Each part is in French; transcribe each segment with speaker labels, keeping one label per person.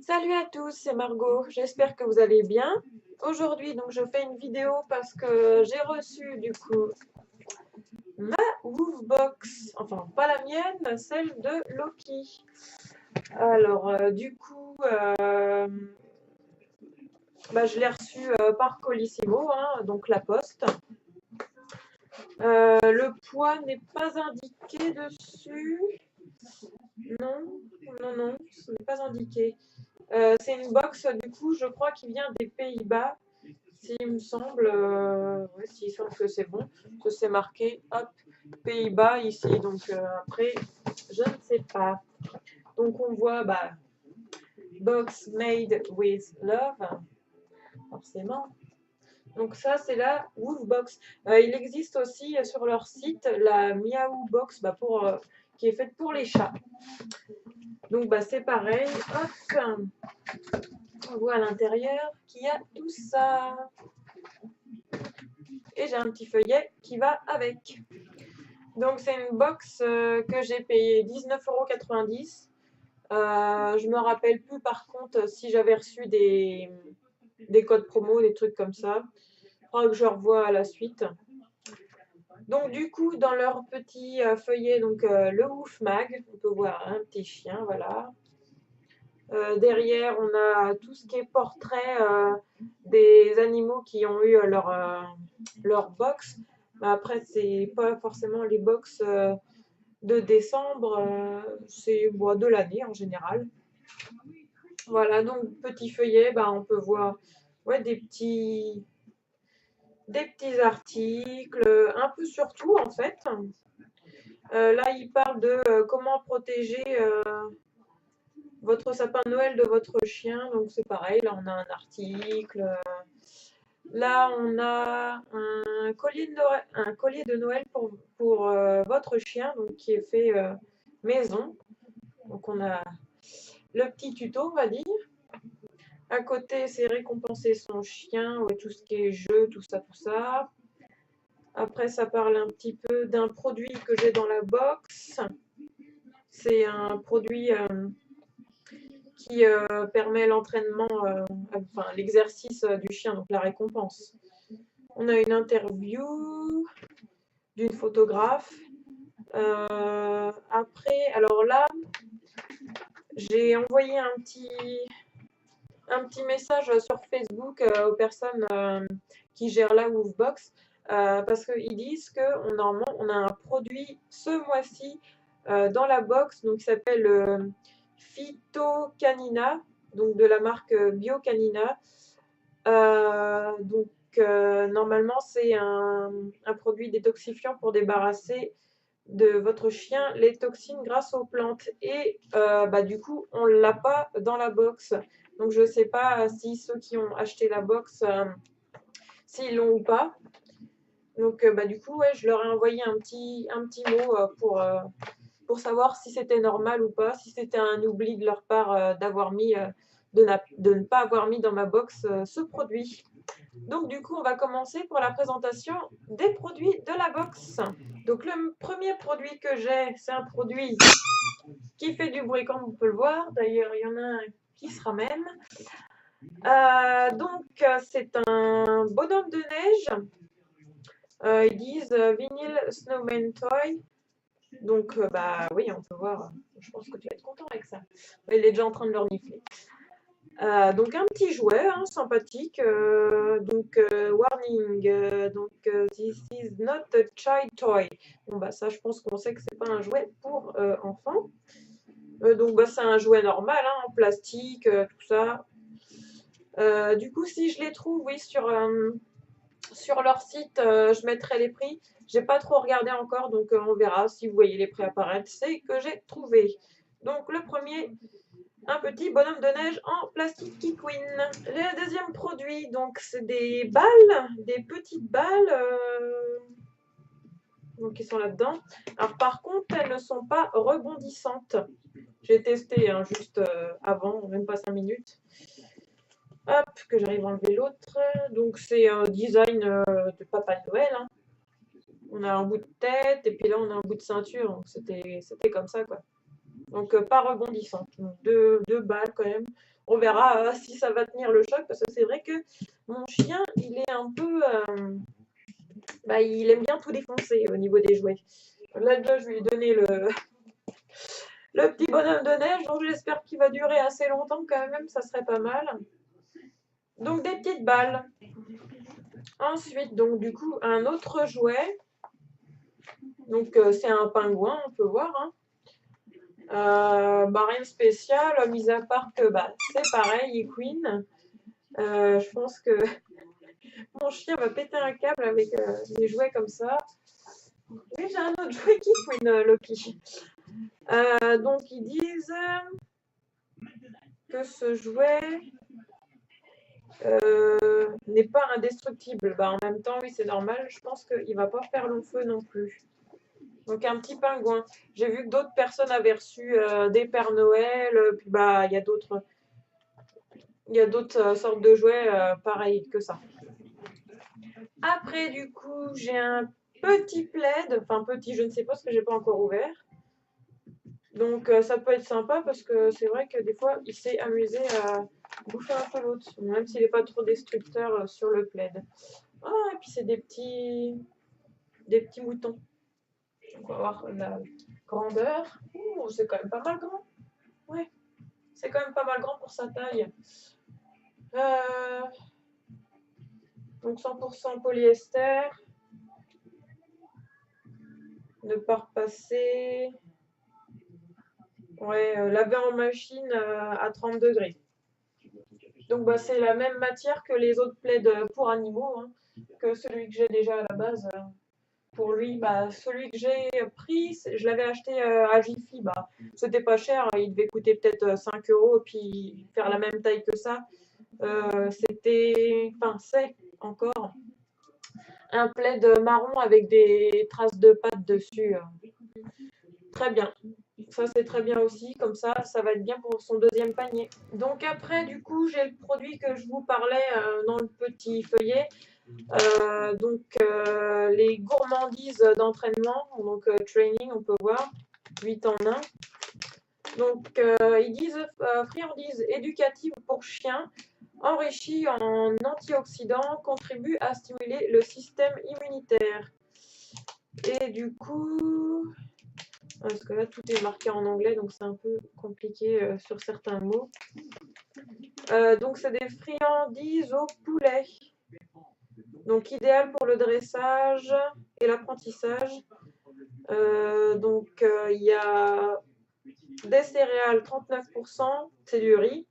Speaker 1: Salut à tous, c'est Margot. J'espère que vous allez bien. Aujourd'hui, donc, je fais une vidéo parce que j'ai reçu du coup ma Woofbox. Enfin, pas la mienne, celle de Loki. Alors, je l'ai reçue par Colissimo, hein, donc la poste. Le poids n'est pas indiqué dessus. Non, non, ce n'est pas indiqué. C'est une box, du coup, je crois qu'il vient des Pays-Bas. S'il me semble, ouais, s'il semble que c'est bon, que c'est marqué, hop, Pays-Bas ici. Donc après, je ne sais pas. Donc on voit, box made with love, forcément. Donc ça, c'est la Woofbox. Il existe aussi sur leur site la Miaou Box, qui est faite pour les chats. Donc c'est pareil. Hop, on voit à l'intérieur qu'il y a tout ça. Et j'ai un petit feuillet qui va avec. Donc c'est une box que j'ai payé 19,90 €. Je me rappelle plus par contre si j'avais reçu des codes promo, des trucs comme ça. Il faudra que je revoie à la suite. Donc du coup dans leur petit feuillet, le Woof Mag, on peut voir un petit chien, voilà. Derrière on a tout ce qui est portrait des animaux qui ont eu leur box. Après c'est pas forcément les box de décembre, c'est de l'année en général. Voilà, donc petit feuillet, on peut voir ouais, des petits articles, un peu sur tout en fait. Là, il parle de comment protéger votre sapin de Noël de votre chien. Donc c'est pareil, là on a un article. Là, on a un collier de Noël pour votre chien, donc qui est fait maison. Donc on a le petit tuto, on va dire. À côté, c'est récompenser son chien, ouais, tout ce qui est jeu, tout ça, tout ça. Après, ça parle un petit peu d'un produit que j'ai dans la box. C'est un produit qui permet l'entraînement, l'exercice du chien, donc la récompense. On a une interview d'une photographe. Après, alors là, j'ai envoyé un petit message sur Facebook aux personnes qui gèrent la Woofbox parce qu'ils disent que normalement on a un produit ce mois-ci dans la box donc qui s'appelle Phytocanina, donc de la marque Biocanina. Normalement c'est un produit détoxifiant pour débarrasser de votre chien les toxines grâce aux plantes et du coup on l'a pas dans la box. Donc je ne sais pas si ceux qui ont acheté la box, s'ils l'ont ou pas. Donc du coup, ouais, je leur ai envoyé un petit mot pour savoir si c'était normal ou pas, si c'était un oubli de leur part de ne pas avoir mis dans ma box ce produit. Donc du coup, on va commencer pour la présentation des produits de la box. Donc le premier produit que j'ai, c'est un produit qui fait du bruit comme on peut le voir. D'ailleurs, il y en a un qui se ramène. C'est un bonhomme de neige. Ils disent Vinyl Snowman Toy. Donc, oui, on peut voir. Je pense que tu vas être content avec ça. Il est déjà en train de le renifler. Donc, un petit jouet sympathique. Warning. This is not a child toy. Bon, ça, je pense qu'on sait que c'est pas un jouet pour enfants. C'est un jouet normal, en plastique, tout ça. Du coup, si je les trouve, oui, sur leur site, je mettrai les prix. J'ai pas trop regardé encore, donc on verra. Si vous voyez les prix apparaître, c'est que j'ai trouvé. Donc le premier, un petit bonhomme de neige en plastique Kikwin. Le deuxième produit, donc c'est des balles, des petites balles. Donc ils sont là-dedans. Alors par contre, elles ne sont pas rebondissantes. J'ai testé juste avant, même pas 5 minutes. Hop, que j'arrive à enlever l'autre. Donc c'est un design de Papa Noël. On a un bout de tête et puis là on a un bout de ceinture. Donc c'était comme ça quoi. Donc pas rebondissante. Donc deux balles quand même. On verra si ça va tenir le choc, parce que c'est vrai que mon chien, il est un peu... il aime bien tout défoncer au niveau des jouets. Là, déjà, je lui ai donné le petit bonhomme de neige, donc j'espère qu'il va durer assez longtemps quand même, ça serait pas mal. Donc des petites balles. Ensuite, donc du coup, un autre jouet. Donc c'est un pingouin, on peut voir. Hein. Rien de spécial, mis à part que c'est pareil, Equine. Je pense que mon chien va péter un câble avec des jouets comme ça. Oui, j'ai un autre jouet qui Equine, Loki. Donc ils disent que ce jouet n'est pas indestructible. En même temps, oui, c'est normal. Je pense qu'il ne va pas faire long feu non plus. Donc un petit pingouin. J'ai vu que d'autres personnes avaient reçu des Pères Noël. Puis il y a d'autres sortes de jouets pareils que ça. Après, du coup, j'ai un petit plaid. Enfin, petit, je ne sais pas parce que j'ai pas encore ouvert. Donc ça peut être sympa parce que c'est vrai que des fois, il s'est amusé à bouffer un peu l'autre. Même s'il n'est pas trop destructeur sur le plaid. Ah, et puis c'est des petits moutons. On va voir la grandeur. Ouh, c'est quand même pas mal grand. Ouais, c'est quand même pas mal grand pour sa taille. Donc 100% polyester. Ne pas repasser. Ouais, laver en machine à 30 degrés. Donc c'est la même matière que les autres plaids pour animaux, hein, que celui que j'ai déjà à la base. Pour lui, celui que j'ai pris, je l'avais acheté à Jiffy. C'était pas cher, il devait coûter peut-être 5 euros, et puis faire la même taille que ça. C'est encore un plaid marron avec des traces de pâte dessus. Très bien. Ça, c'est très bien aussi. Comme ça va être bien pour son deuxième panier. Donc après, du coup, j'ai le produit que je vous parlais dans le petit feuillet. Les gourmandises d'entraînement, donc training, on peut voir, 8 en 1. Donc ils disent friandises éducatives pour chiens, enrichies en antioxydants, contribuent à stimuler le système immunitaire. Et du coup, parce que là tout est marqué en anglais, donc c'est un peu compliqué sur certains mots. Donc c'est des friandises au poulet. Donc idéal pour le dressage et l'apprentissage. Il y a des céréales 39%, c'est du riz,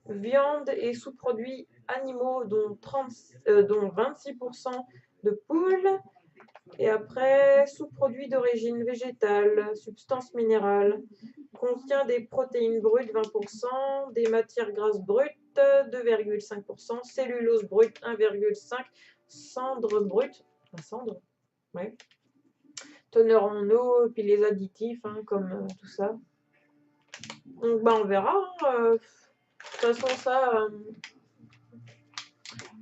Speaker 1: viande et sous-produits animaux dont 26% de poules, et après sous-produits d'origine végétale, substances minérales, contient des protéines brutes 20%, des matières grasses brutes 2,5%, cellulose brute 1,5%, cendre brute, ouais. Teneur en eau, puis les additifs, comme tout ça. Donc on verra. De toute façon, ça,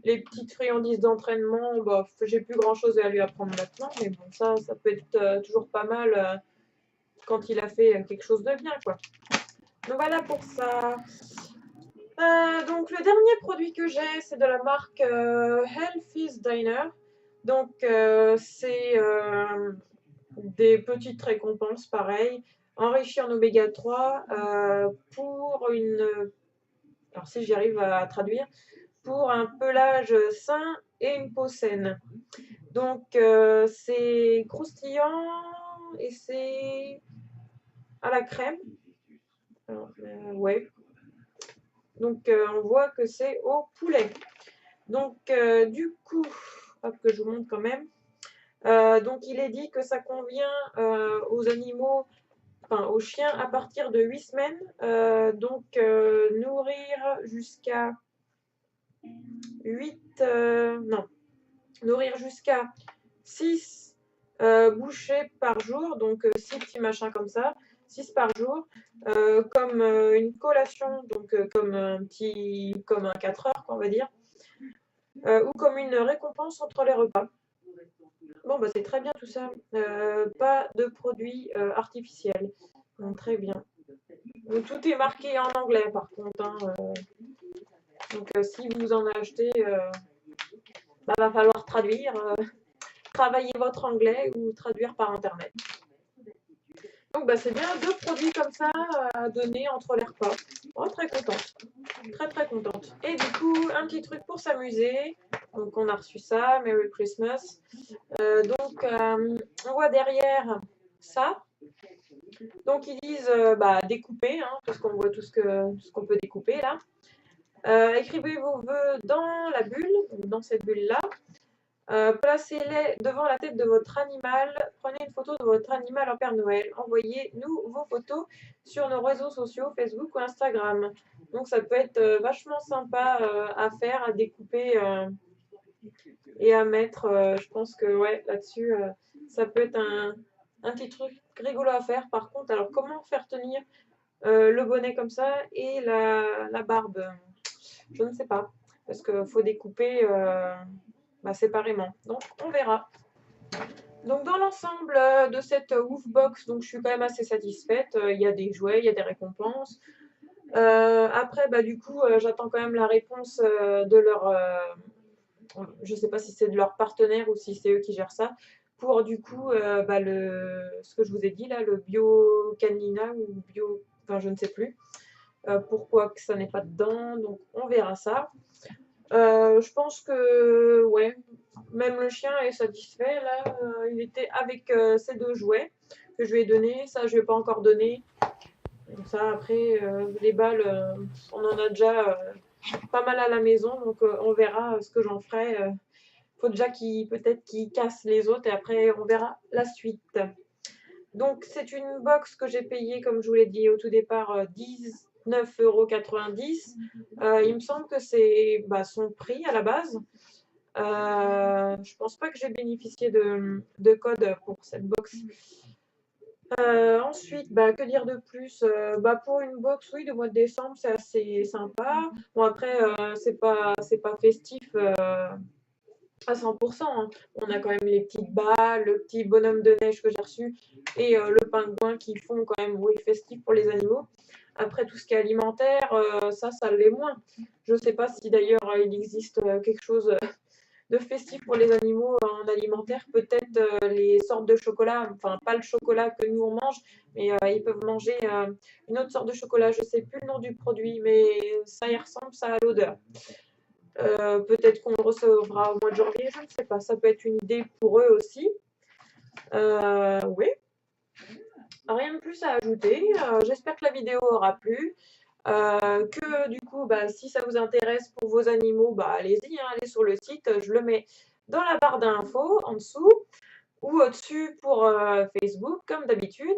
Speaker 1: les petites friandises d'entraînement, j'ai plus grand chose à lui apprendre maintenant, mais bon, ça peut être toujours pas mal quand il a fait quelque chose de bien, quoi. Donc voilà pour ça. Donc le dernier produit que j'ai, c'est de la marque Healthy's Diner. Donc c'est des petites récompenses pareil, enrichies en oméga 3 pour une... Alors si j'y arrive à traduire, pour un pelage sain et une peau saine. Donc c'est croustillant et c'est à la crème. Alors, ouais. Donc on voit que c'est au poulet. Donc du coup, hop, que je vous montre quand même. Donc il est dit que ça convient aux animaux, enfin aux chiens à partir de 8 semaines. Nourrir jusqu'à 6 bouchées par jour, donc 6 petits machins comme ça, 6 par jour, comme une collation, donc comme un 4 heures, on va dire, ou comme une récompense entre les repas. Bon, c'est très bien tout ça. Pas de produits artificiels. Donc, très bien. Donc, tout est marqué en anglais par contre, hein, donc si vous en achetez, bah, va falloir traduire, travailler votre anglais ou traduire par internet. Donc bah, c'est bien 2 produits comme ça à donner entre les repas. Oh, très contente. Très très contente. Et du coup, un petit truc pour s'amuser. Donc on a reçu ça, Merry Christmas. On voit derrière ça. Donc ils disent bah, découper, hein, parce qu'on voit tout ce qu'on peut découper là. Écrivez vos vœux dans la bulle, dans cette bulle-là. Placez-les devant la tête de votre animal. Prenez une photo de votre animal en Père Noël. Envoyez-nous vos photos sur nos réseaux sociaux, Facebook ou Instagram. Donc ça peut être vachement sympa à faire, à découper et à mettre. Je pense que ouais, là-dessus, ça peut être un petit truc rigolo à faire. Par contre, alors comment faire tenir le bonnet comme ça et la barbe? Je ne sais pas. Parce qu'il faut découper bah, séparément. Donc on verra. Donc dans l'ensemble de cette Woofbox, donc je suis quand même assez satisfaite. Il y a des jouets, il y a des récompenses. Après, bah, du coup, j'attends quand même la réponse de leur... je sais pas si c'est de leur partenaire ou si c'est eux qui gèrent ça. Pour du coup, bah, ce que je vous ai dit là, le bio canina ou bio... Enfin, je ne sais plus. Pourquoi que ça n'est pas dedans. Donc on verra ça. Je pense que, ouais, même le chien est satisfait. Là, il était avec ces 2 jouets que je lui ai donnés. Ça, je lui ai pas encore donné. Donc ça, après, les balles, on en a déjà pas mal à la maison. Donc on verra ce que j'en ferai. Faut déjà peut-être qu'il casse les autres et après, on verra la suite. Donc c'est une box que j'ai payée, comme je vous l'ai dit au tout départ, 19,90 €. Il me semble que c'est bah, son prix à la base. Je pense pas que j'ai bénéficié de code pour cette box. Ensuite, bah, que dire de plus? Bah, pour une box, oui, de mois de décembre, c'est assez sympa. Bon, après, c'est pas festif à 100%, hein. On a quand même les petites balles, le petit bonhomme de neige que j'ai reçu et le pingouin qui font quand même, oui, festif pour les animaux. Après, tout ce qui est alimentaire, ça l'est moins. Je sais pas si d'ailleurs il existe quelque chose de festif pour les animaux en alimentaire. Peut-être les sortes de chocolat, enfin pas le chocolat que nous on mange, mais ils peuvent manger une autre sorte de chocolat. Je sais plus le nom du produit, mais ça y ressemble, ça a l'odeur. Peut-être qu'on le recevra au mois de janvier, je ne sais pas. Ça peut être une idée pour eux aussi. Oui, rien de plus à ajouter. J'espère que la vidéo aura plu. Que du coup, bah, si ça vous intéresse pour vos animaux, bah, allez-y, hein, allez sur le site. Je le mets dans la barre d'infos en dessous ou au-dessus pour Facebook, comme d'habitude.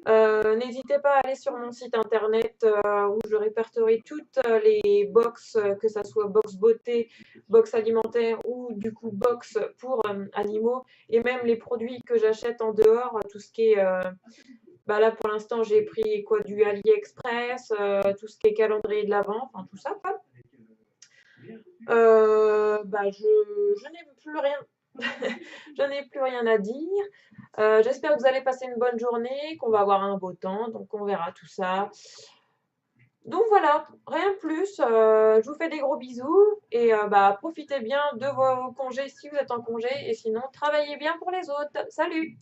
Speaker 1: N'hésitez pas à aller sur mon site internet où je répertorie toutes les box, que ça soit box beauté, box alimentaire ou du coup box pour animaux et même les produits que j'achète en dehors, tout ce qui est bah là pour l'instant j'ai pris quoi du AliExpress, tout ce qui est calendrier de l'Avent, enfin tout ça quoi. Bah je n'ai plus rien je n'ai plus rien à dire. J'espère que vous allez passer une bonne journée, qu'on va avoir un beau temps, donc on verra tout ça. Donc voilà, rien de plus. Je vous fais des gros bisous et bah, profitez bien de vos congés si vous êtes en congé et sinon travaillez bien pour les autres. Salut!